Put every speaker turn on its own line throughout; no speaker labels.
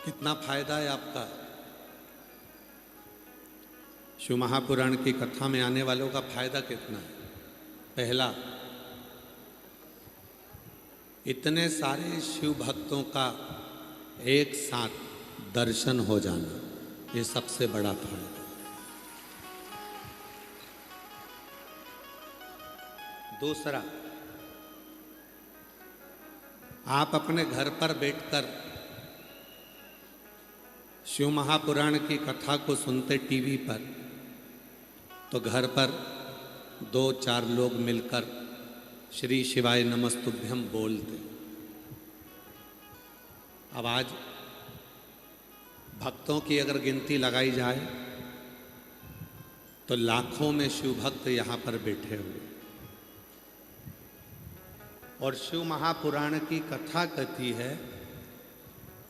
कितना फायदा है आपका। शिव महापुराण की कथा में आने वालों का फायदा कितना है। पहला, इतने सारे शिव भक्तों का एक साथ दर्शन हो जाना, ये सबसे बड़ा फायदा। दूसरा, आप अपने घर पर बैठकर शिव महापुराण की कथा को सुनते टीवी पर, तो घर पर 2-4 लोग मिलकर श्री शिवाय नमस्तुभ्यम बोलते। अब आज भक्तों की अगर गिनती लगाई जाए तो लाखों में शिव भक्त यहाँ पर बैठे हुए, और शिव महापुराण की कथा कहती है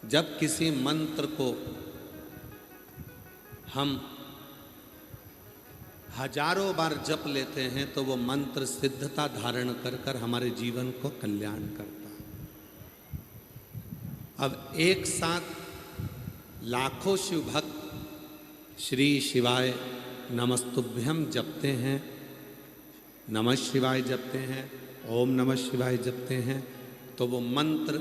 जब किसी मंत्र को हम हजारों बार जप लेते हैं तो वो मंत्र सिद्धता धारण कर कर हमारे जीवन को कल्याण करता है। अब एक साथ लाखों शिव भक्त श्री शिवाय नमस्तुभ्यम जपते हैं, नमः शिवाय जपते हैं, ओम नमः शिवाय जपते हैं, तो वो मंत्र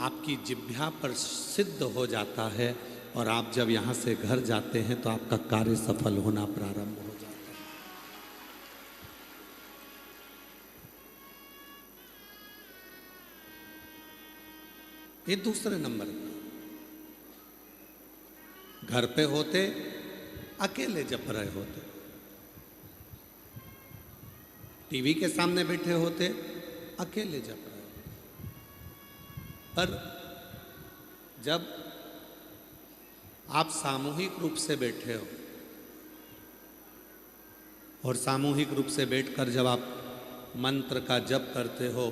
आपकी जिह्वा पर सिद्ध हो जाता है, और आप जब यहाँ से घर जाते हैं तो आपका कार्य सफल होना प्रारंभ हो जाता है। ये दूसरे नंबर पर, घर पे होते अकेले जप रहे होते, टीवी के सामने बैठे होते अकेले जप रहे होते, पर जब आप सामूहिक रूप से बैठे हो और सामूहिक रूप से बैठकर जब आप मंत्र का जप करते हो,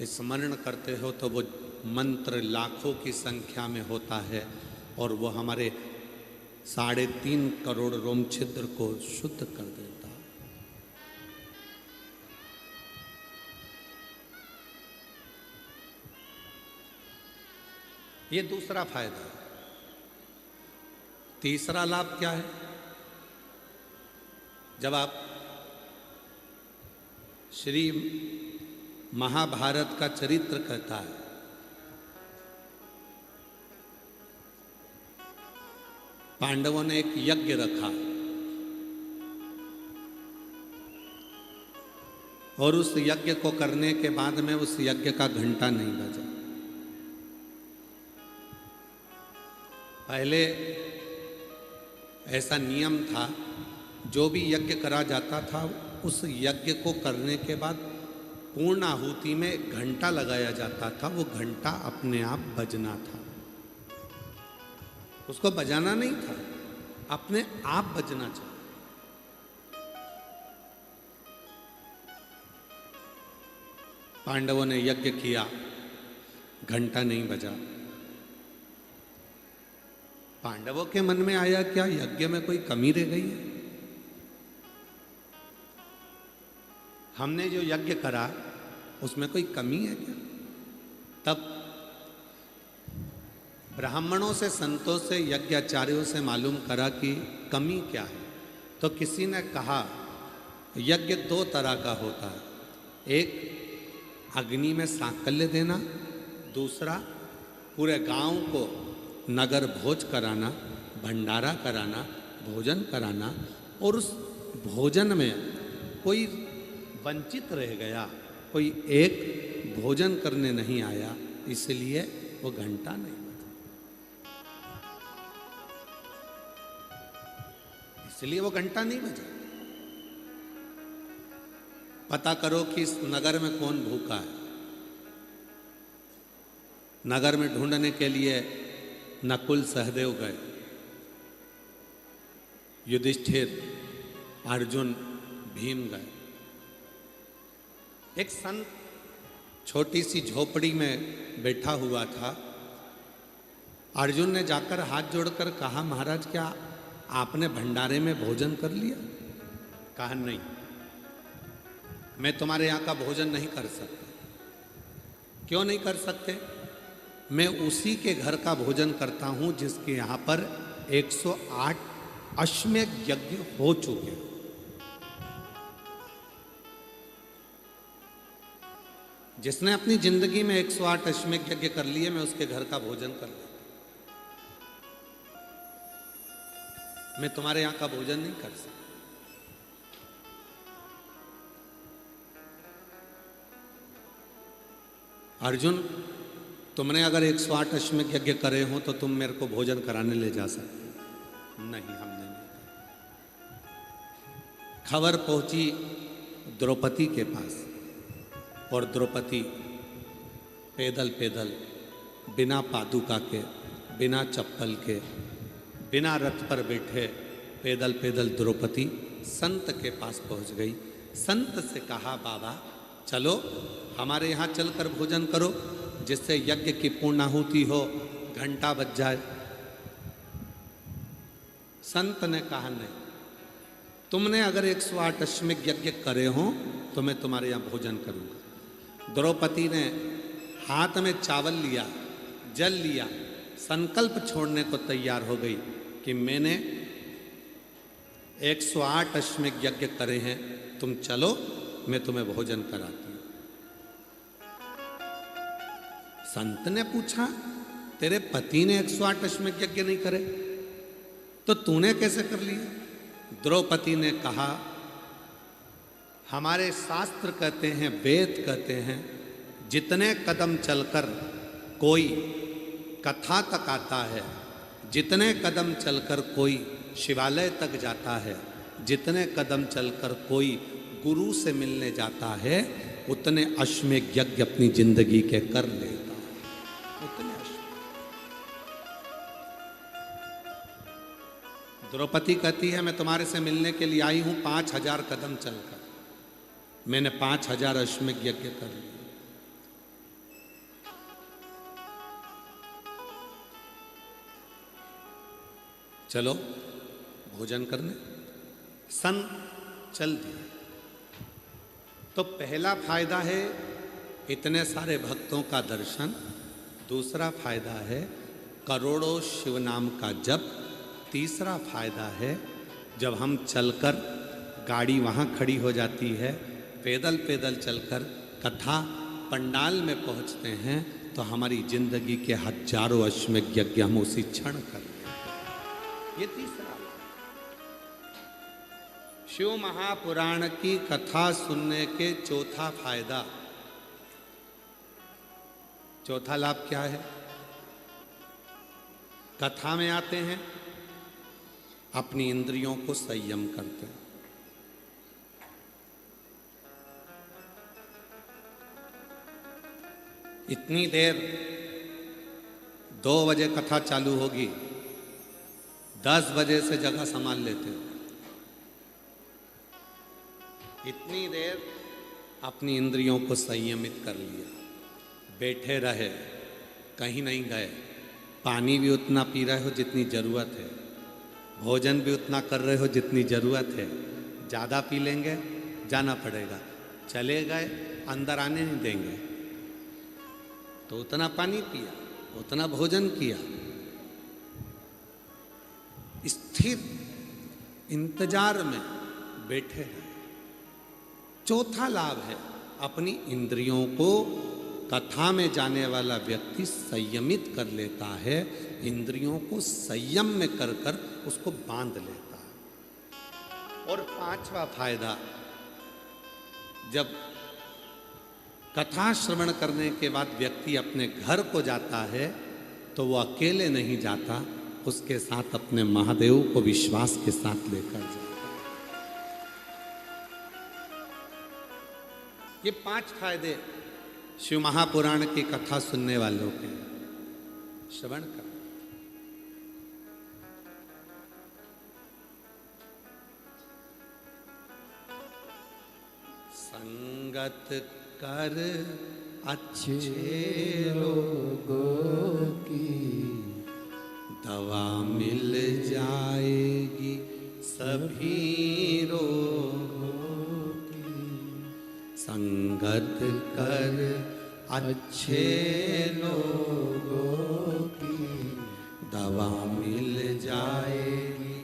स्मरण करते हो, तो वो मंत्र लाखों की संख्या में होता है और वो हमारे 3.5 करोड़ रोम छिद्र को शुद्ध कर देता है। ये दूसरा फायदा है। तीसरा लाभ क्या है? जब आप श्री महाभारत का चरित्र कहता है, पांडवों ने एक यज्ञ रखा और उस यज्ञ को करने के बाद में उस यज्ञ का घंटा नहीं बजा। पहले ऐसा नियम था, जो भी यज्ञ करा जाता था उस यज्ञ को करने के बाद पूर्ण आहुति में घंटा लगाया जाता था। वो घंटा अपने आप बजना था, उसको बजाना नहीं था, अपने आप बजना चाहिए। पांडवों ने यज्ञ किया, घंटा नहीं बजा। पांडवों के मन में आया, क्या यज्ञ में कोई कमी रह गई है? हमने जो यज्ञ करा उसमें कोई कमी है क्या? तब ब्राह्मणों से, संतों से, यज्ञाचार्यों से मालूम करा कि कमी क्या है। तो किसी ने कहा यज्ञ 2 तरह का होता है, एक अग्नि में सांकल्य देना, दूसरा पूरे गांव को नगर भोज कराना, भंडारा कराना, भोजन कराना, और उस भोजन में कोई वंचित रह गया, कोई एक भोजन करने नहीं आया, इसलिए वो घंटा नहीं बजा, इसलिए वो घंटा नहीं बजा। पता करो कि इस नगर में कौन भूखा है। नगर में ढूंढने के लिए नकुल सहदेव गए, युधिष्ठिर, अर्जुन, भीम गए। एक संत छोटी सी झोपड़ी में बैठा हुआ था। अर्जुन ने जाकर हाथ जोड़कर कहा, महाराज क्या आपने भंडारे में भोजन कर लिया? कहा नहीं, मैं तुम्हारे यहाँ का भोजन नहीं कर सकता। क्यों नहीं कर सकते? मैं उसी के घर का भोजन करता हूं जिसके यहां पर 108 अश्वमेध यज्ञ हो चुके हैं। जिसने अपनी जिंदगी में 108 अश्वमेध यज्ञ कर लिए, मैं उसके घर का भोजन कर लेता। मैं तुम्हारे यहां का भोजन नहीं कर सकता। अर्जुन, तुमने अगर 108 अश्वमेध यज्ञ करे हो तो तुम मेरे को भोजन कराने ले जा सकते। नहीं, हमने नहीं। खबर पहुंची द्रौपदी के पास, और द्रौपदी पैदल पैदल, बिना पादुका के, बिना चप्पल के, बिना रथ पर बैठे, पैदल पैदल द्रौपदी संत के पास पहुंच गई। संत से कहा, बाबा चलो हमारे यहाँ चलकर भोजन करो, जिससे यज्ञ की पूर्णाहुति हो, घंटा बज जाए। संत ने कहा, नहीं, तुमने अगर 108 अश्वमेध यज्ञ करे हो तो मैं तुम्हारे यहाँ भोजन करूँगा। द्रौपदी ने हाथ में चावल लिया, जल लिया, संकल्प छोड़ने को तैयार हो गई कि मैंने 108 अश्वमेध यज्ञ करे हैं, तुम चलो, मैं तुम्हें भोजन कराती हूं। संत ने पूछा, तेरे पति ने 108 अश्वमेध यज्ञ नहीं करे तो तूने कैसे कर लिया? द्रौपदी ने कहा, हमारे शास्त्र कहते हैं, वेद कहते हैं, जितने कदम चलकर कोई कथा तक आता है, जितने कदम चलकर कोई शिवालय तक जाता है, जितने कदम चलकर कोई गुरु से मिलने जाता है, उतने अश्वमेध यज्ञ अपनी जिंदगी के कर लेता है। उतने द्रौपदी कहती है, मैं तुम्हारे से मिलने के लिए आई हूं 5000 कदम चलकर, मैंने 5000 अश्वमेध यज्ञ कर लिए। चलो भोजन करने। सन चल दिए। तो पहला फायदा है इतने सारे भक्तों का दर्शन, दूसरा फायदा है करोड़ों शिव नाम का जप, तीसरा फायदा है जब हम चलकर, गाड़ी वहाँ खड़ी हो जाती है, पैदल पैदल चलकर कथा पंडाल में पहुँचते हैं तो हमारी जिंदगी के हजारों अश्वमेध यज्ञ हम उसी क्षण कर लेते हैं। ये तीसरा। शिव महापुराण की कथा सुनने के चौथा फायदा, चौथा लाभ क्या है? कथा में आते हैं, अपनी इंद्रियों को संयम करते हैं। इतनी देर 2 बजे कथा चालू होगी, 10 बजे से जगह संभाल लेते हो। इतनी देर अपनी इंद्रियों को संयमित कर लिया, बैठे रहे, कहीं नहीं गए, पानी भी उतना पी रहे हो जितनी ज़रूरत है, भोजन भी उतना कर रहे हो जितनी ज़रूरत है। ज़्यादा पी लेंगे जाना पड़ेगा, चले गए अंदर आने नहीं देंगे, तो उतना पानी पिया, उतना भोजन किया, स्थिर इंतजार में बैठे रहे। चौथा लाभ है, अपनी इंद्रियों को, कथा में जाने वाला व्यक्ति संयमित कर लेता है, इंद्रियों को संयम में कर कर उसको बांध लेता है। और पांचवा फायदा, जब कथा श्रवण करने के बाद व्यक्ति अपने घर को जाता है तो वो अकेले नहीं जाता, उसके साथ अपने महादेव को विश्वास के साथ लेकर जाता है। ये 5 फायदे शिव महापुराण की कथा सुनने वालों के, श्रवण कर। संगत कर अच्छे लोगों की, दवा मिल जाएगी सभी रोगों की। संगत कर अच्छे लोगों की दवा मिल जाएगी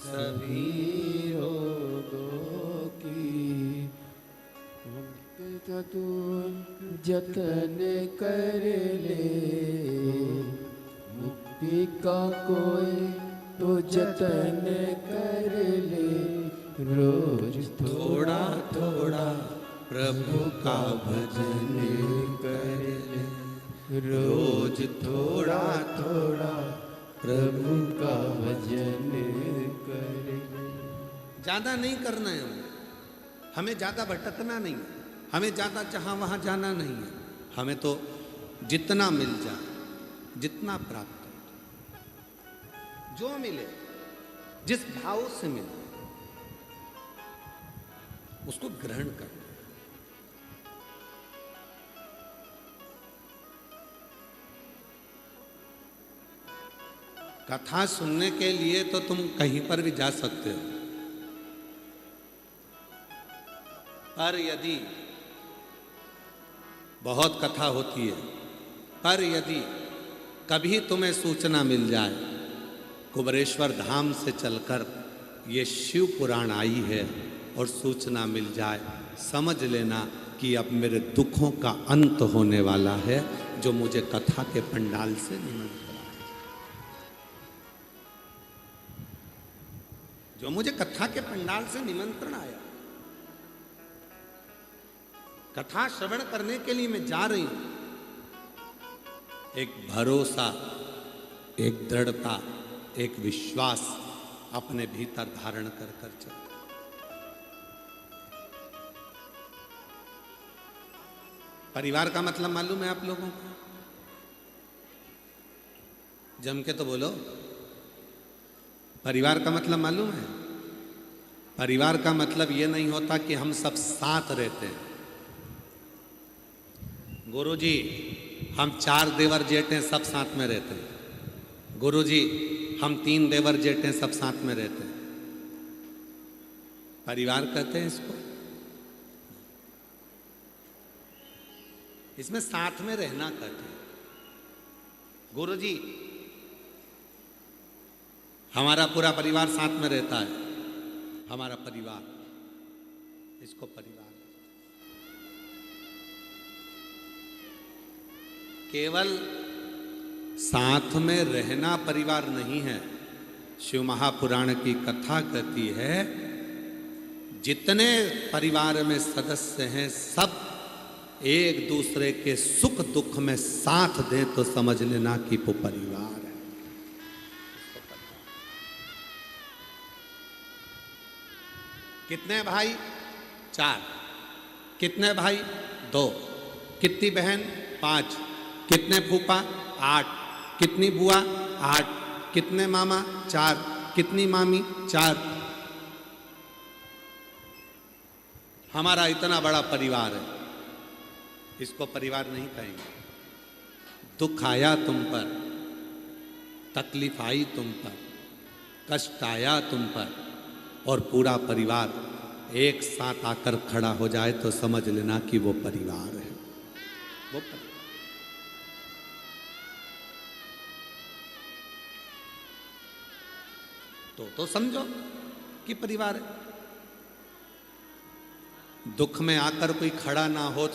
सभी रोगों की।
तू जतन कर ले, मुक्ति का कोई तो जतन कर ले। रोज
थोड़ा थोड़ा प्रभु का भजन कर ले, रोज थोड़ा थोड़ा प्रभु का भजन कर ले। ज्यादा नहीं करना है हमें ज्यादा भटकना नहीं है, हमें ज्यादा जहां वहां जाना नहीं है। हमें तो जितना मिल जाए, जितना प्राप्त हो, जो मिले, जिस भाव से मिले उसको ग्रहण करना। कथा सुनने के लिए तो तुम कहीं पर भी जा सकते हो, पर यदि बहुत कथा होती है, पर यदि कभी तुम्हें सूचना मिल जाए कुबरेश्वर धाम से चलकर ये शिव पुराण आई है और सूचना मिल जाए, समझ लेना कि अब मेरे दुखों का अंत होने वाला है, जो मुझे कथा के पंडाल से निमंत्रण, जो मुझे कथा के पंडाल से निमंत्रण आया, कथा श्रवण करने के लिए मैं जा रही हूं, एक भरोसा, एक दृढ़ता, एक विश्वास अपने भीतर धारण कर कर चल। परिवार का मतलब मालूम है आप लोगों को? जम के तो बोलो, परिवार का मतलब मालूम है? परिवार का मतलब ये नहीं होता कि हम सब साथ रहते हैं। गुरुजी, हम 4 देवर जेठ हैं, सब साथ में रहते हैं। गुरुजी, हम 3 देवर जेठ हैं, सब साथ में रहते हैं। परिवार कहते हैं इसको। इसमें साथ में रहना कहते हैं। गुरुजी, हमारा पूरा परिवार साथ में रहता है, हमारा परिवार, इसको परिवार। केवल साथ में रहना परिवार नहीं है। शिव महापुराण की कथा कहती है जितने परिवार में सदस्य हैं सब एक दूसरे के सुख दुख में साथ दें तो समझ लेना कि वो परिवार है। कितने भाई? 4। कितने भाई? 2। कितनी बहन? 5। कितने फूफा? 8। कितनी बुआ? 8। कितने मामा? 4। कितनी मामी? 4। हमारा इतना बड़ा परिवार है, इसको परिवार नहीं कहेंगे। दुख आया तुम पर, तकलीफ आई तुम पर, कष्ट आया तुम पर, और पूरा परिवार एक साथ आकर खड़ा हो जाए तो समझ लेना कि वो परिवार है, वो परिवार। तो समझो कि परिवार है। दुख में आकर कोई खड़ा ना हो,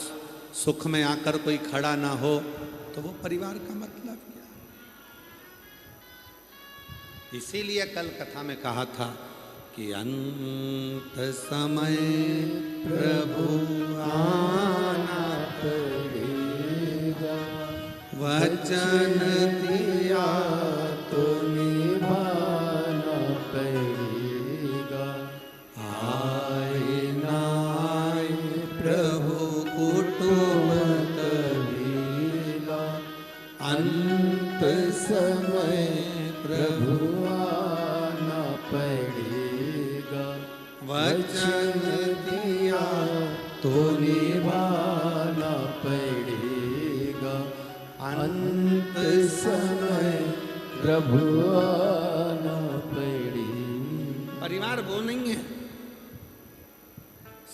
सुख में आकर कोई खड़ा ना हो, तो वो परिवार का मतलब क्या? इसीलिए कल कथा में कहा था कि अंत समय प्रभु आना पड़ेगा, वचन दिया तो निभाना पड़ेगा। आए ना आए प्रभु कुटुंब कबीला, अंत समय प्रभु आना पड़ेगा, वचन दिया तो निभाना पड़ेगा। अंत समय प्रभु आना पड़ेगा। परिवार वो नहीं है,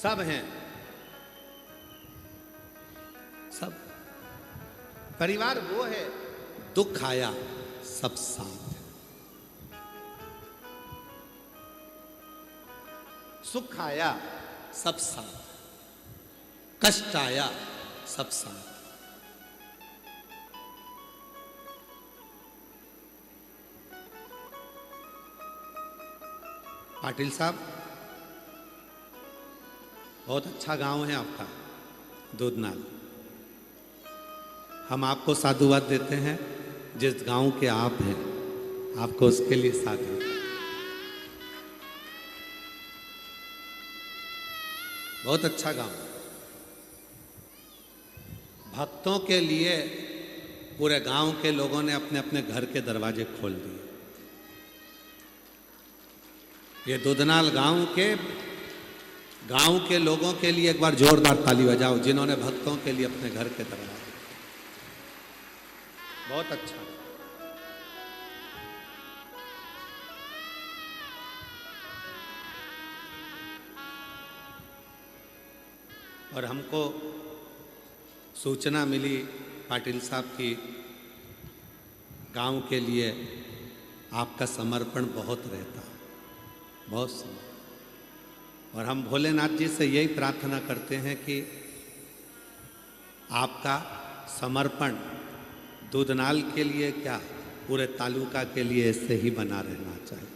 सब हैं, सब। परिवार वो है, दुख आया सब साथ है, सुख आया सब साथ, कष्ट आया सब साथ। पाटिल साहब, बहुत अच्छा गांव है आपका दूधनाल। हम आपको साधुवाद देते हैं, जिस गांव के आप हैं आपको उसके लिए साधु। बहुत अच्छा गांव, भक्तों के लिए पूरे गांव के लोगों ने अपने अपने घर के दरवाजे खोल दिए। ये दूधनाल गांव के लोगों के लिए एक बार जोरदार ताली बजाओ, जिन्होंने भक्तों के लिए अपने घर के दरवाजे। बहुत अच्छा। और हमको सूचना मिली पाटिल साहब की गांव के लिए आपका समर्पण बहुत रहता है, बहुत समर्पण। और हम भोलेनाथ जी से यही प्रार्थना करते हैं कि आपका समर्पण दूधनाल के लिए क्या, पूरे तालुका के लिए ऐसे ही बना रहना चाहिए।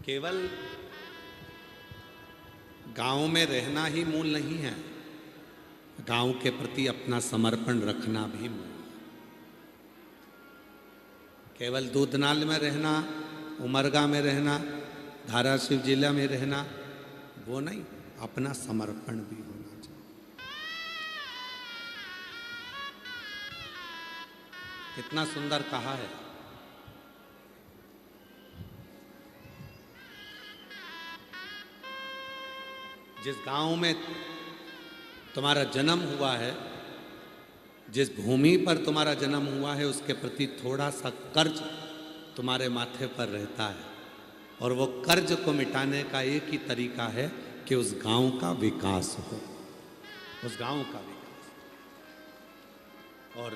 केवल गांव में रहना ही मूल नहीं है, गांव के प्रति अपना समर्पण रखना भी मूल है। केवल दूधनाल में रहना, उमरगा में रहना, धाराशिव जिला में रहना वो नहीं, अपना समर्पण भी होना चाहिए। कितना सुंदर कहा है। जिस गांव में तुम्हारा जन्म हुआ है, जिस भूमि पर तुम्हारा जन्म हुआ है, उसके प्रति थोड़ा सा कर्ज तुम्हारे माथे पर रहता है, और वो कर्ज को मिटाने का एक ही तरीका है कि उस गांव का विकास हो, उस गांव का विकास। और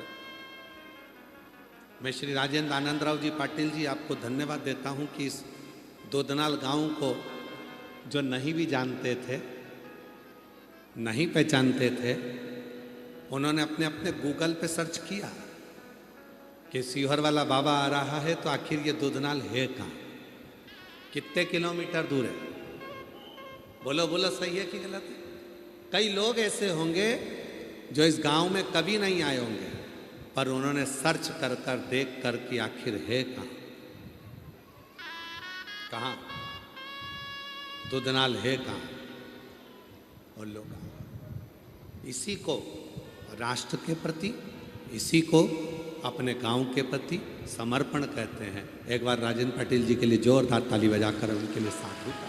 मैं श्री राजेंद्र आनंदराव जी पाटिल जी आपको धन्यवाद देता हूं कि इस दूधनाल गांव को जो नहीं भी जानते थे, नहीं पहचानते थे, उन्होंने अपने अपने गूगल पे सर्च किया कि सीहोर वाला बाबा आ रहा है, तो आखिर ये दूधनाल है कहाँ, कितने किलोमीटर दूर है। बोलो बोलो, सही है कि गलत है? कई लोग ऐसे होंगे जो इस गांव में कभी नहीं आए होंगे, पर उन्होंने सर्च कर कर देख कर कि आखिर है कहाँ, कहाँ दूधनाल है कहाँ। और लोग इसी को राष्ट्र के प्रति, इसी को अपने गांव के प्रति समर्पण कहते हैं। एक बार राजेंद्र पाटिल जी के लिए जोरदार ताली बजाकर उनके लिए साधु का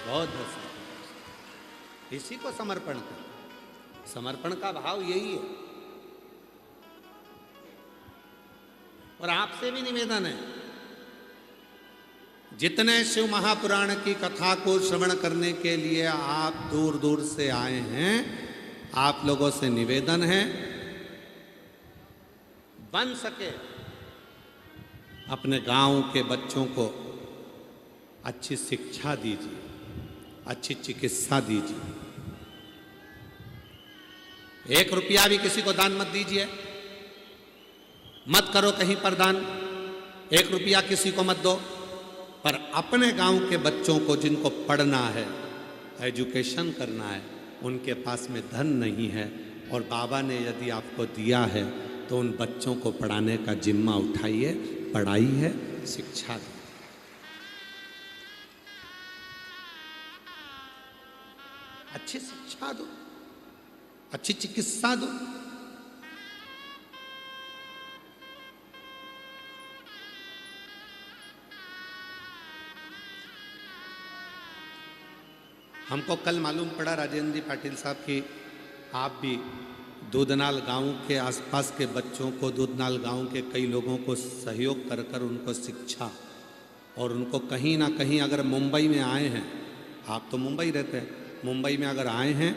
बहुत बहुत साधु। इसी को समर्पण कर, समर्पण का भाव यही है। और आपसे भी निवेदन है, जितने शिव महापुराण की कथा को श्रवण करने के लिए आप दूर दूर से आए हैं, आप लोगों से निवेदन है, बन सके अपने गांव के बच्चों को अच्छी शिक्षा दीजिए, अच्छी चिकित्सा दीजिए। 1 रुपया भी किसी को दान मत दीजिए, मत करो कहीं पर दान, 1 रुपया किसी को मत दो, पर अपने गांव के बच्चों को जिनको पढ़ना है, एजुकेशन करना है, उनके पास में धन नहीं है और बाबा ने यदि आपको दिया है तो उन बच्चों को पढ़ाने का जिम्मा उठाइए। पढ़ाई है, शिक्षा दो। अच्छी शिक्षा दो, अच्छी चिकित्सा दो। हमको कल मालूम पड़ा राजेंद्र जी पाटिल साहब की आप भी दूधनाल गांव के आसपास के बच्चों को, दूधनाल गांव के कई लोगों को सहयोग कर कर उनको शिक्षा और उनको कहीं ना कहीं, अगर मुंबई में आए हैं, आप तो मुंबई रहते हैं, मुंबई में अगर आए हैं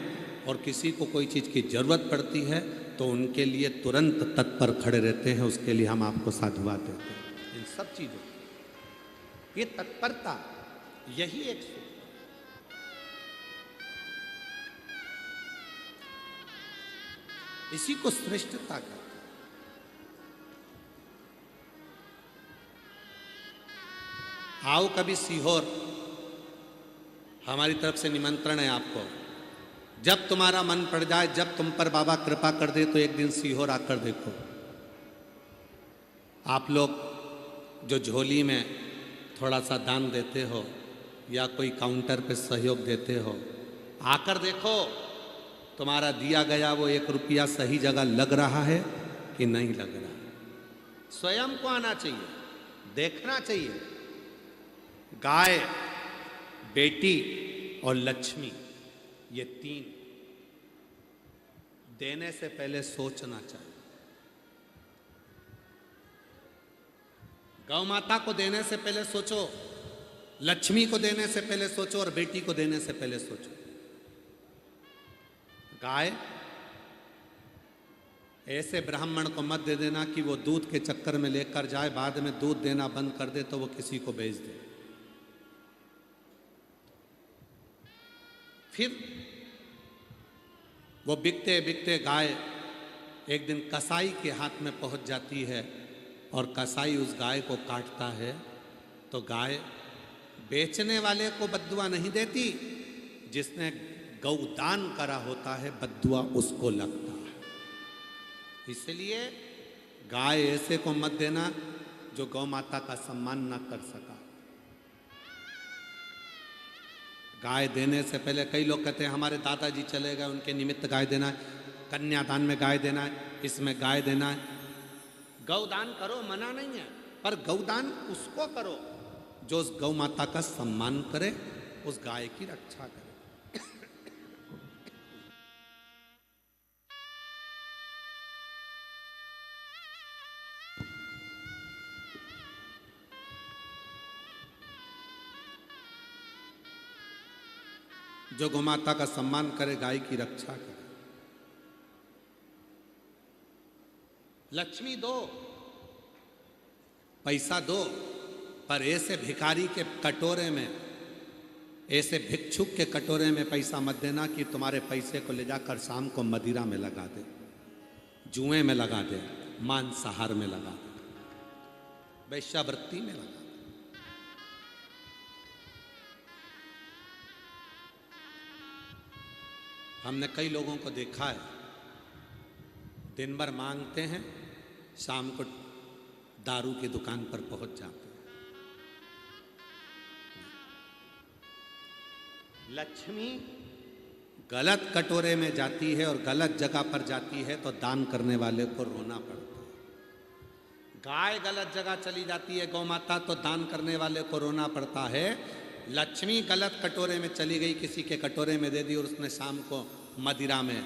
और किसी को कोई चीज़ की ज़रूरत पड़ती है तो उनके लिए तुरंत तत्पर खड़े रहते हैं। उसके लिए हम आपको साधुवाद देते हैं। इन सब चीज़ों, ये तत्परता, यही एक सुख। इसी को श्रेष्ठता कहते हैं। आओ कभी सीहोर, हमारी तरफ से निमंत्रण है आपको। जब तुम्हारा मन पड़ जाए, जब तुम पर बाबा कृपा कर दे, तो एक दिन सीहोर आकर देखो। आप लोग जो झोली में थोड़ा सा दान देते हो या कोई काउंटर पे सहयोग देते हो, आकर देखो तुम्हारा दिया गया वो 1 रुपया सही जगह लग रहा है कि नहीं लग रहा। स्वयं को आना चाहिए, देखना चाहिए। गाय, बेटी और लक्ष्मी, ये 3 देने से पहले सोचना चाहिए। गौ माता को देने से पहले सोचो, लक्ष्मी को देने से पहले सोचो और बेटी को देने से पहले सोचो। गाय, ऐसे ब्राह्मण को मत दे देना कि वो दूध के चक्कर में लेकर जाए, बाद में दूध देना बंद कर दे तो वो किसी को बेच दे। फिर वो बिकते बिकते गाय एक दिन कसाई के हाथ में पहुंच जाती है और कसाई उस गाय को काटता है, तो गाय बेचने वाले को बद्दुआ नहीं देती, जिसने गौदान करा होता है बद्दुआ उसको लगता है। इसलिए गाय ऐसे को मत देना जो गौ माता का सम्मान न कर सका। गाय देने से पहले कई लोग कहते हैं हमारे दादाजी चले गए, उनके निमित्त गाय देना है, कन्यादान में गाय देना है, इसमें गाय देना है। गौदान करो, मना नहीं है, पर गौदान उसको करो जो उस गौ माता का सम्मान करे, उस गाय की रक्षा करे। जो गौ माता का सम्मान करे, गाय की रक्षा करे। लक्ष्मी दो, पैसा दो, पर ऐसे भिखारी के कटोरे में, ऐसे भिक्षुक के कटोरे में पैसा मत देना कि तुम्हारे पैसे को ले जाकर शाम को मदिरा में लगा दे, जुए में लगा दे, मांसाहार में लगा दे, वैश्यावृत्ति में लगा दे। हमने कई लोगों को देखा है, दिन भर मांगते हैं, शाम को दारू की दुकान पर पहुंच जाते हैं। लक्ष्मी गलत कटोरे में जाती है और गलत जगह पर जाती है तो दान करने वाले को रोना पड़ता है। गाय गलत जगह चली जाती है गौ माता, तो दान करने वाले को रोना पड़ता है। लक्ष्मी गलत कटोरे में चली गई, किसी के कटोरे में दे दी और उसने शाम को मदिरा में,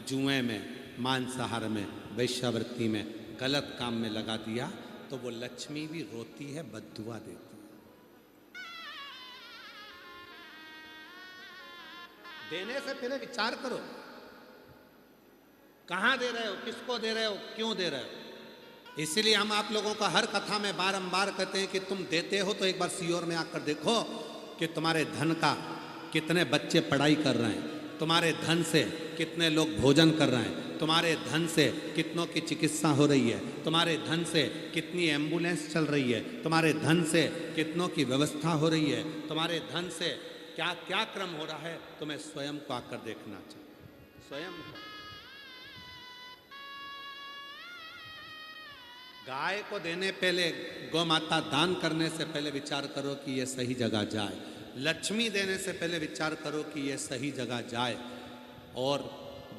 जुए में, मांसाहार में, वैश्यावृत्ति में, गलत काम में लगा दिया, तो वो लक्ष्मी भी रोती है, बद्दुआ देती है। देने से पहले विचार करो, कहां दे रहे हो, किसको दे रहे हो, क्यों दे रहे हो। इसीलिए हम आप लोगों का हर कथा में बारंबार कहते हैं कि तुम देते हो तो एक बार सीहोर में आकर देखो कि तुम्हारे धन का कितने बच्चे पढ़ाई कर रहे हैं, तुम्हारे धन से कितने लोग भोजन कर रहे हैं, तुम्हारे धन से कितनों की चिकित्सा हो रही है, तुम्हारे धन से कितनी एम्बुलेंस चल रही है, तुम्हारे धन से कितनों की व्यवस्था हो रही है, तुम्हारे धन से क्या क्या क्रम हो रहा है। तुम्हें स्वयं को आकर देखना चाहिए, स्वयं को। गाय को देने पहले, गौ माता दान करने से पहले विचार करो कि ये सही जगह जाए। लक्ष्मी देने से पहले विचार करो कि ये सही जगह जाए। और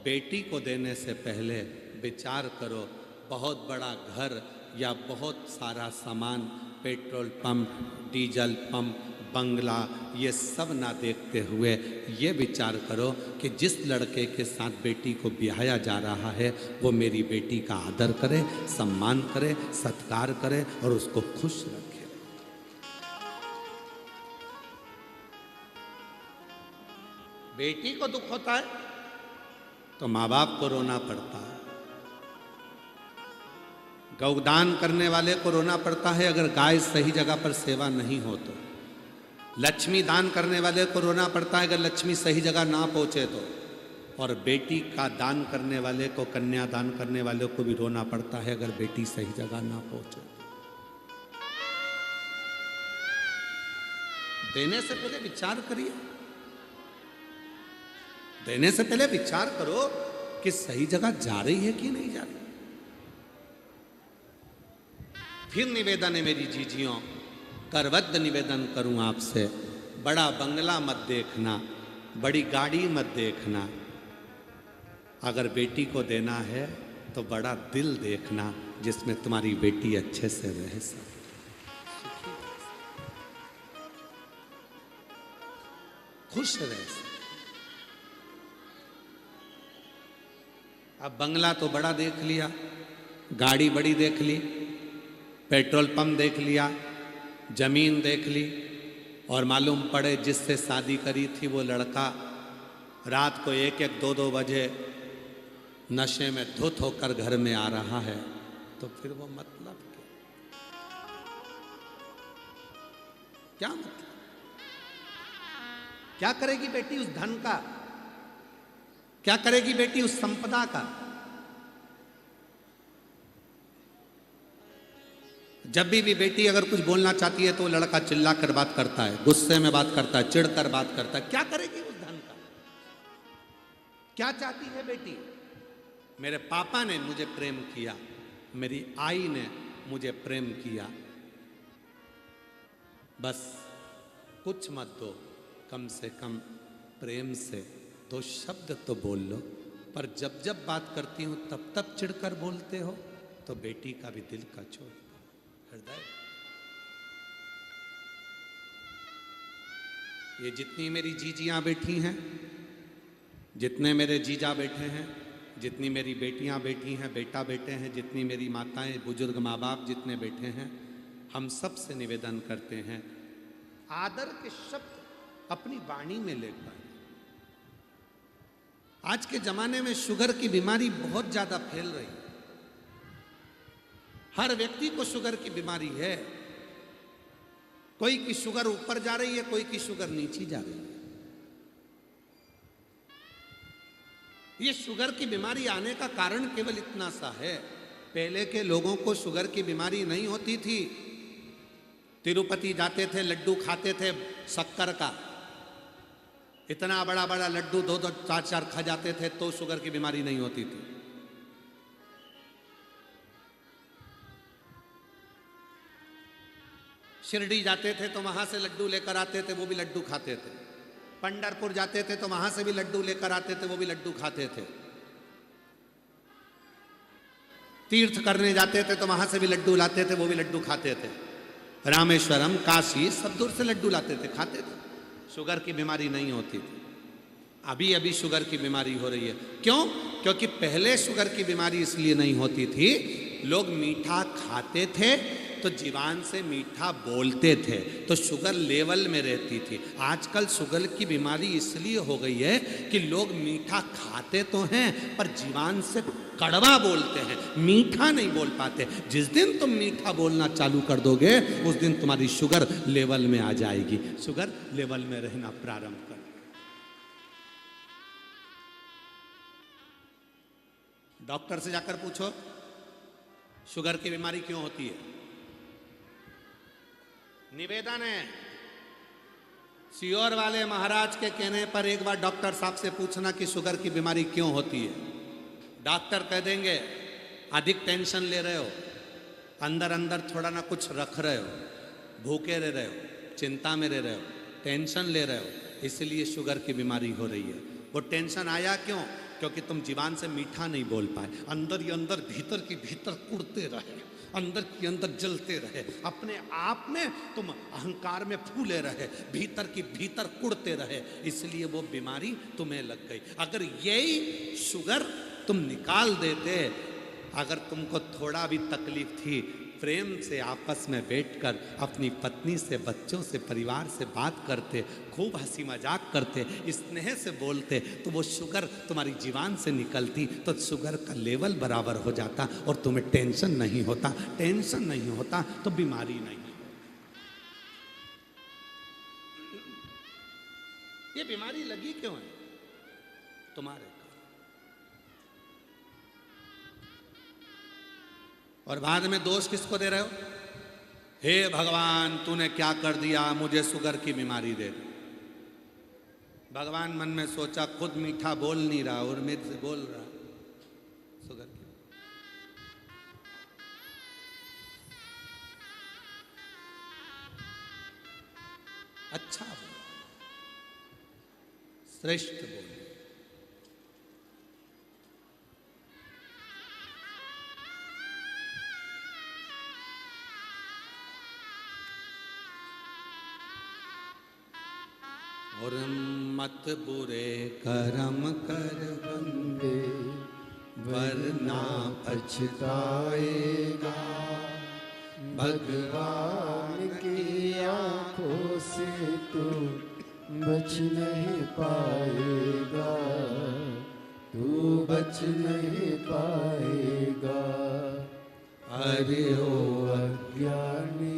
बेटी को देने से पहले विचार करो, बहुत बड़ा घर या बहुत सारा सामान, पेट्रोल पंप, डीजल पंप, बंगला, ये सब ना देखते हुए ये विचार करो कि जिस लड़के के साथ बेटी को ब्याया जा रहा है वो मेरी बेटी का आदर करे, सम्मान करे, सत्कार करे और उसको खुश रखे। बेटी को दुख होता है तो माँ बाप को रोना पड़ता है, गौदान करने वाले को रोना पड़ता है अगर गाय सही जगह पर सेवा नहीं हो तो, लक्ष्मी दान करने वाले को रोना पड़ता है अगर लक्ष्मी सही जगह ना पहुंचे तो, और बेटी का दान करने वाले को, कन्या दान करने वाले को भी रोना पड़ता है अगर बेटी सही जगह ना पहुंचे। देने से पहले विचार करिए, देने से पहले विचार करो कि सही जगह जा रही है कि नहीं जा रही। फिर निवेदन है मेरी जीजियों, करवद्ध निवेदन करूं आपसे, बड़ा बंगला मत देखना, बड़ी गाड़ी मत देखना, अगर बेटी को देना है तो बड़ा दिल देखना जिसमें तुम्हारी बेटी अच्छे से रह सके, खुश रह सके। अब बंगला तो बड़ा देख लिया, गाड़ी बड़ी देख ली, पेट्रोल पंप देख लिया, जमीन देख ली, और मालूम पड़े जिससे शादी करी थी वो लड़का रात को 1-1, 2-2 बजे नशे में धुत होकर घर में आ रहा है, तो फिर वो मतलब क्या मतलब? क्या करेगी बेटी उस धन का? क्या करेगी बेटी उस संपदा का? जब भी बेटी अगर कुछ बोलना चाहती है तो वो लड़का चिल्ला कर बात करता है, गुस्से में बात करता है, चिढ़ कर बात करता है। क्या करेगी उस धन का? क्या चाहती है बेटी? मेरे पापा ने मुझे प्रेम किया, मेरी आई ने मुझे प्रेम किया, बस कुछ मत दो, कम से कम प्रेम से 2 शब्द तो बोल लो। पर जब जब बात करती हूं तब तब चिढ़कर बोलते हो, तो बेटी का भी दिल का छोड़ हृदय। ये जितनी मेरी जीजियां बैठी हैं, जितने मेरे जीजा बैठे हैं, जितनी मेरी बेटियां बैठी हैं, बेटा बैठे हैं, जितनी मेरी माताएं, बुजुर्ग माँ बाप जितने बैठे हैं, हम सब से निवेदन करते हैं, आदर के शब्द अपनी वाणी में लेकर। आज के जमाने में शुगर की बीमारी बहुत ज्यादा फैल रही है, हर व्यक्ति को शुगर की बीमारी है, कोई की शुगर ऊपर जा रही है, कोई की शुगर नीचे जा रही है। ये शुगर की बीमारी आने का कारण केवल इतना सा है, पहले के लोगों को शुगर की बीमारी नहीं होती थी, तिरुपति जाते थे, लड्डू खाते थे शक्कर का, इतना बड़ा बड़ा लड्डू 2-2, 4-4 खा जाते थे तो शुगर की बीमारी नहीं होती थी। शिरडी जाते थे तो वहां से लड्डू लेकर आते थे, वो भी लड्डू खाते थे। पंढरपुर जाते थे तो वहां से भी लड्डू लेकर आते थे, वो भी लड्डू खाते थे। तीर्थ करने जाते थे तो वहां से भी लड्डू लाते थे, वो भी लड्डू खाते थे। रामेश्वरम, काशी, सब दूर से लड्डू लाते थे, खाते थे, शुगर की बीमारी नहीं होती थी। अभी अभी शुगर की बीमारी हो रही है। क्यों? क्योंकि पहले शुगर की बीमारी इसलिए नहीं होती थी, लोग मीठा खाते थे तो जीवान से मीठा बोलते थे, तो शुगर लेवल में रहती थी। आजकल शुगर की बीमारी इसलिए हो गई है कि लोग मीठा खाते तो हैं पर जीवान से कड़वा बोलते हैं, मीठा नहीं बोल पाते। जिस दिन तुम मीठा बोलना चालू कर दोगे उस दिन तुम्हारी शुगर लेवल में आ जाएगी, शुगर लेवल में रहना प्रारंभ कर। डॉक्टर से जाकर पूछो शुगर की बीमारी क्यों होती है। निवेदन है, सियोर वाले महाराज के कहने पर एक बार डॉक्टर साहब से पूछना कि शुगर की बीमारी क्यों होती है। डॉक्टर कह देंगे अधिक टेंशन ले रहे हो, अंदर अंदर थोड़ा ना कुछ रख रहे हो, भूखे रह रहे हो, चिंता में रह रहे हो, टेंशन ले रहे हो, इसलिए शुगर की बीमारी हो रही है। वो टेंशन आया क्यों? क्योंकि तुम जीवान से मीठा नहीं बोल पाए, अंदर ही अंदर भीतर की भीतर कुड़ते रहे, अंदर के अंदर जलते रहे, अपने आप में तुम अहंकार में फूले रहे, भीतर की भीतर कुड़ते रहे, इसलिए वो बीमारी तुम्हें लग गई। अगर यही शुगर तुम निकाल देते, अगर तुमको थोड़ा भी तकलीफ थी, प्रेम से आपस में बैठकर अपनी पत्नी से, बच्चों से, परिवार से बात करते, खूब हंसी मजाक करते, स्नेह से बोलते, तो वो शुगर तुम्हारी जीवान से निकलती, तो शुगर का लेवल बराबर हो जाता और तुम्हें टेंशन नहीं होता। टेंशन नहीं होता तो बीमारी नहीं। ये बीमारी लगी क्यों है तुम्हारे? और बाद में दोष किसको दे रहे हो? हे भगवान, तूने क्या कर दिया, मुझे शुगर की बीमारी दे दी। भगवान मन में सोचा, खुद मीठा बोल नहीं रहा और मेरे से बोल रहा शुगर की। अच्छा बोल, श्रेष्ठ बोल। और मत बुरे कर्म कर
बंदे,
वरना
पछताएगा। भगवान की आंखों से तू बच नहीं पाएगा, तू बच नहीं पाएगा। अरे ओ अज्ञानी,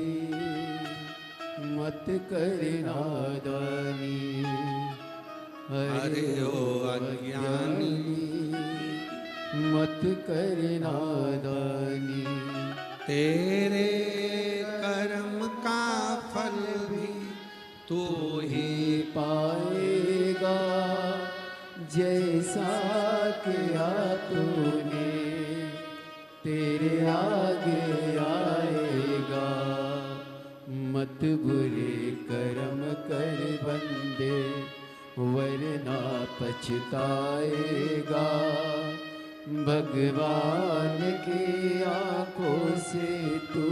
मत कर नादानी।
अरे ओ अज्ञानी,
मत कर नादानी।
तेरे कर्म का फल भी तू ही
पाएगा, जैसा किया तूने तेरे आगे आएगा। मत बुरे कर्म कर बंदे, वरना पछताएगा। भगवान की आंखों से तू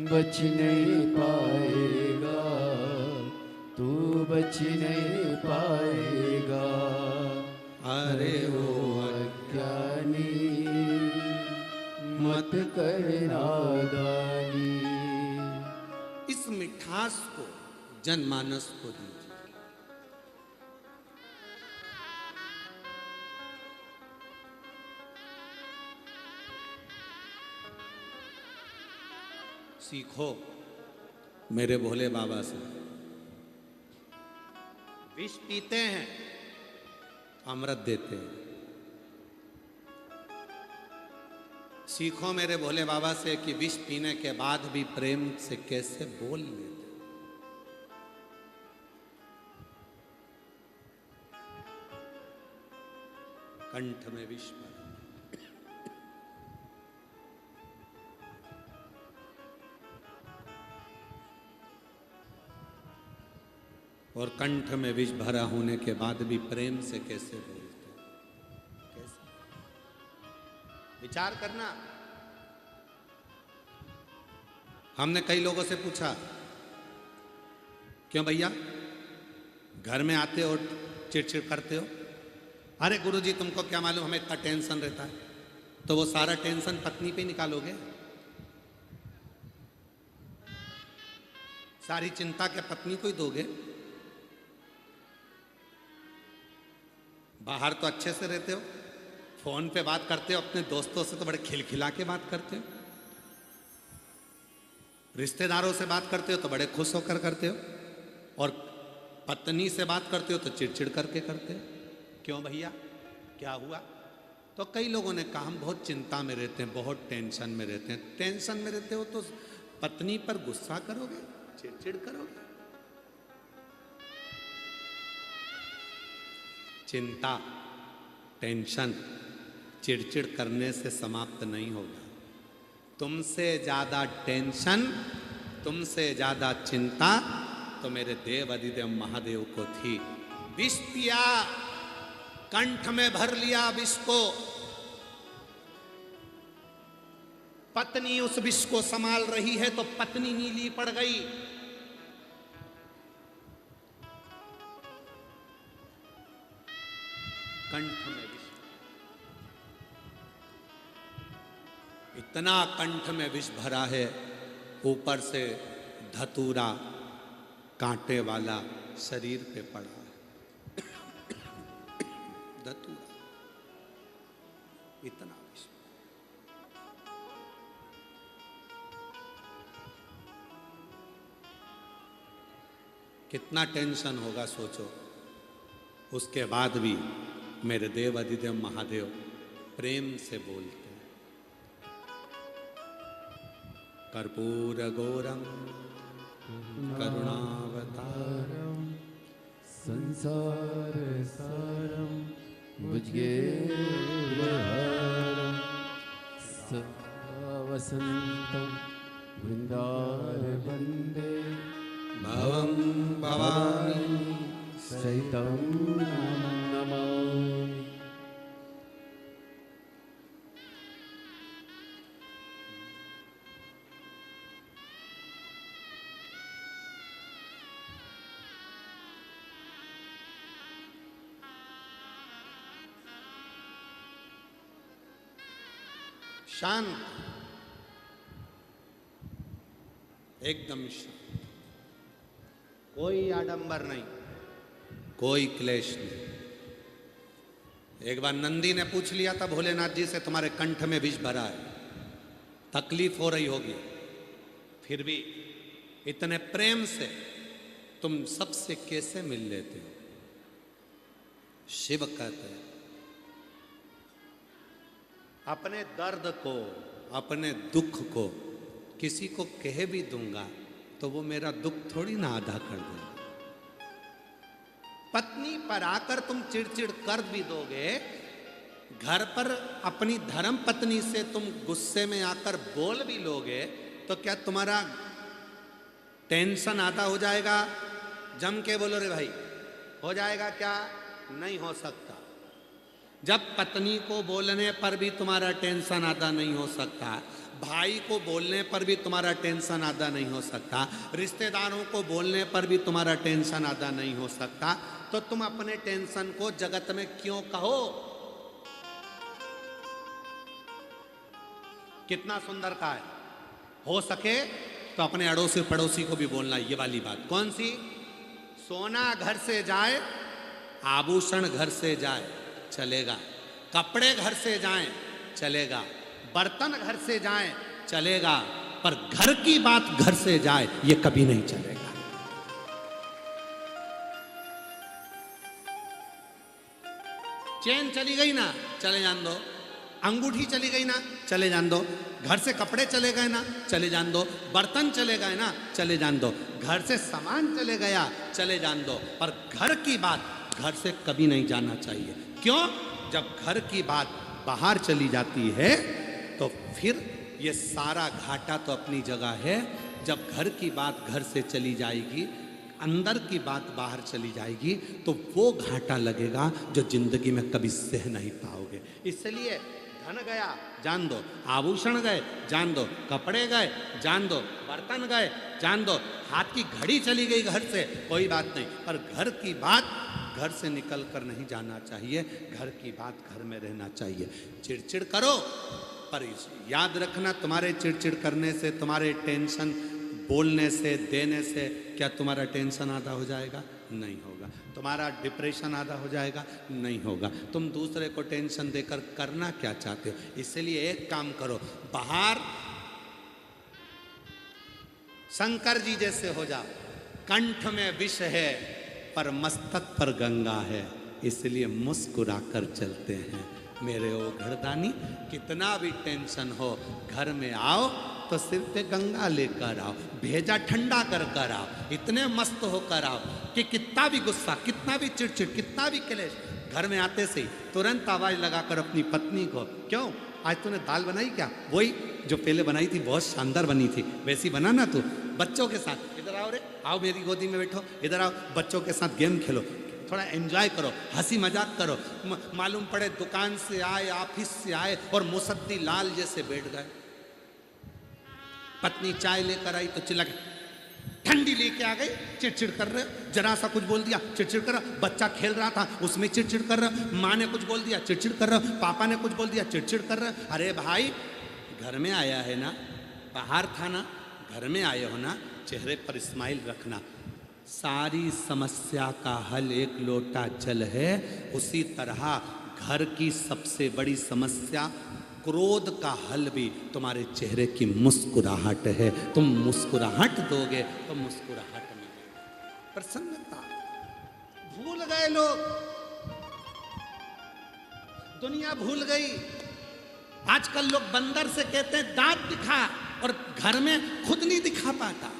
बच नहीं पाएगा, तू बच नहीं पाएगा। अरे ओ अज्ञानी, मत कर नादानी।
इस मिठास को जनमानस को दीजिए। सीखो मेरे भोले बाबा से। विष पीते हैं, अमृत देते हैं। सीखो मेरे भोले बाबा से कि विष पीने के बाद भी प्रेम से कैसे बोल लेते। कंठ में विष भरा, और कंठ में विष भरा होने के बाद भी प्रेम से कैसे बोलते, कैसे? विचार करना। हमने कई लोगों से पूछा, क्यों भैया घर में आते हो चिड़चिड़ करते हो? अरे गुरुजी तुमको क्या मालूम हमें इतना टेंशन रहता है। तो वो सारा टेंशन पत्नी पे निकालोगे? सारी चिंता क्या पत्नी को ही दोगे? बाहर तो अच्छे से रहते हो, फोन पे बात करते हो अपने दोस्तों से तो बड़े खिलखिला के बात करते हो, रिश्तेदारों से बात करते हो तो बड़े खुश होकर करते हो, और पत्नी से बात करते हो तो चिड़चिड़ करके करते हो। क्यों भैया क्या हुआ? तो कई लोगों ने कहा हम बहुत चिंता में रहते हैं, बहुत टेंशन में रहते हैं। टेंशन में रहते हो तो पत्नी पर गुस्सा करोगे, चिड़चिड़ करोगे? चिंता, टेंशन चिड़चिड़ करने से समाप्त नहीं होगा। तुमसे ज्यादा टेंशन, तुमसे ज्यादा चिंता तो मेरे देव अधिदेव महादेव को थी। विष पिया, कंठ में भर लिया विष को, पत्नी उस विष को संभाल रही है तो पत्नी नीली पड़ गई। कंठ में विष, इतना कंठ में विष भरा है, ऊपर से धतूरा कांटे वाला शरीर पे पड़ा है। धतूरा, इतना विष। कितना टेंशन होगा सोचो। उसके बाद भी मेरे देव अधिदेव महादेव प्रेम से बोलते हैं, कर्पूर गौरम करुणावतारम
संसार सारम भुजगे सदा वसंतम वृंदार वंदे
भवं भवानी
सहितं नमामि।
शांत, एकदम शांत, कोई आडंबर नहीं, कोई क्लेश नहीं। एक बार नंदी ने पूछ लिया था भोलेनाथ जी से, तुम्हारे कंठ में विष भरा है, तकलीफ हो रही होगी, फिर भी इतने प्रेम से तुम सबसे कैसे मिल लेते हो? शिव कहते हैं, अपने दर्द को, अपने दुख को किसी को कह भी दूंगा तो वो मेरा दुख थोड़ी ना आधा कर देगा। पत्नी पर आकर तुम चिड़चिड़ कर भी दोगे, घर पर अपनी धर्म पत्नी से तुम गुस्से में आकर बोल भी लोगे, तो क्या तुम्हारा टेंशन आधा हो जाएगा? जम के बोलो रे भाई, हो जाएगा क्या? नहीं हो सकता। जब पत्नी को बोलने पर भी तुम्हारा टेंशन आधा नहीं हो सकता, भाई को बोलने पर भी तुम्हारा टेंशन आधा नहीं हो सकता, रिश्तेदारों को बोलने पर भी तुम्हारा टेंशन आधा नहीं हो सकता, तो तुम अपने टेंशन को जगत में क्यों कहो? कितना सुंदर कहा है। हो सके तो अपने अड़ोसी पड़ोसी को भी बोलना ये वाली बात। कौन सी? सोना घर से जाए, आभूषण घर से जाए, चलेगा। कपड़े घर से जाएं, चलेगा। बर्तन घर से जाएं, चलेगा, पर घर की बात घर से जाए ये कभी नहीं चलेगा। चेन चली गई ना, चले जान दो। अंगूठी चली गई ना, चले जान दो। घर से कपड़े चले गए ना, चले जान दो। बर्तन चले गए ना, चले जान दो। घर से सामान चले गया, चले जान दो, पर घर की बात घर से कभी नहीं जाना चाहिए। क्यों? जब घर की बात बाहर चली जाती है तो फिर ये सारा घाटा तो अपनी जगह है। जब घर की बात घर से चली जाएगी, अंदर की बात बाहर चली जाएगी, तो वो घाटा लगेगा जो जिंदगी में कभी सह नहीं पाओगे। इसलिए धन गया जान दो, आभूषण गए जान दो, कपड़े गए जान दो, बर्तन गए जान दो, हाथ की घड़ी चली गई घर से, कोई बात नहीं, पर घर की बात घर से निकल कर नहीं जाना चाहिए। घर की बात घर में रहना चाहिए। चिड़चिड़ करो, पर याद रखना, तुम्हारे चिड़चिड़ करने से, तुम्हारे टेंशन बोलने से, देने से क्या तुम्हारा टेंशन आधा हो जाएगा? नहीं होगा। तुम्हारा डिप्रेशन आधा हो जाएगा? नहीं होगा। तुम दूसरे को टेंशन देकर करना क्या चाहते हो? इसलिए एक काम करो, बाहर शंकर जी जैसे हो जाओ। कंठ में विष है पर मस्तक पर गंगा है, इसलिए मुस्कुरा कर चलते हैं। मेरे ओ घरदानी, कितना भी टेंशन हो, घर में आओ तो सिर पे गंगा लेकर आओ, भेजा ठंडा कर कर आओ, इतने मस्त होकर आओ कि कितना भी गुस्सा, कितना भी चिड़चिड़, कितना भी क्लेश, घर में आते से ही तुरंत आवाज लगाकर अपनी पत्नी को, क्यों आज तूने दाल बनाई क्या? वही जो पहले बनाई थी, बहुत शानदार बनी थी, वैसी बना ना तू। बच्चों के साथ इधर आओ रे, आओ मेरी गोदी में बैठो, इधर आओ, बच्चों के साथ गेम खेलो, थोड़ा एंजॉय करो, हंसी मजाक करो। मालूम पड़े दुकान से आए, ऑफिस से आए और मुसद्दी लाल जैसे बैठ गए, पत्नी चाय लेकर आई तो चिल्ला के, ठंडी लेके आ गई, चिड़चिड़ कर रहे हो, जरा सा कुछ बोल दिया चिड़चिड़ कर रहा, बच्चा खेल रहा था उसमें चिड़चिड़ कर रहा, माँ ने कुछ बोल दिया चिड़चिड़ कर रहा, पापा ने कुछ बोल दिया चिड़चिड़ कर रहा। अरे भाई घर में आया है ना, बाहर था ना, घर में आए हो ना, चेहरे पर स्माइल रखना। सारी समस्या का हल एक लोटा जल है। उसी तरह घर की सबसे बड़ी समस्या क्रोध का हल भी तुम्हारे चेहरे की मुस्कुराहट है। तुम मुस्कुराहट दोगे तो मुस्कुराहट मिलेगी, प्रसन्नता। भूल गए लोग, दुनिया भूल गई। आजकल लोग बंदर से कहते हैं दांत दिखा, और घर में खुद नहीं दिखा पाता।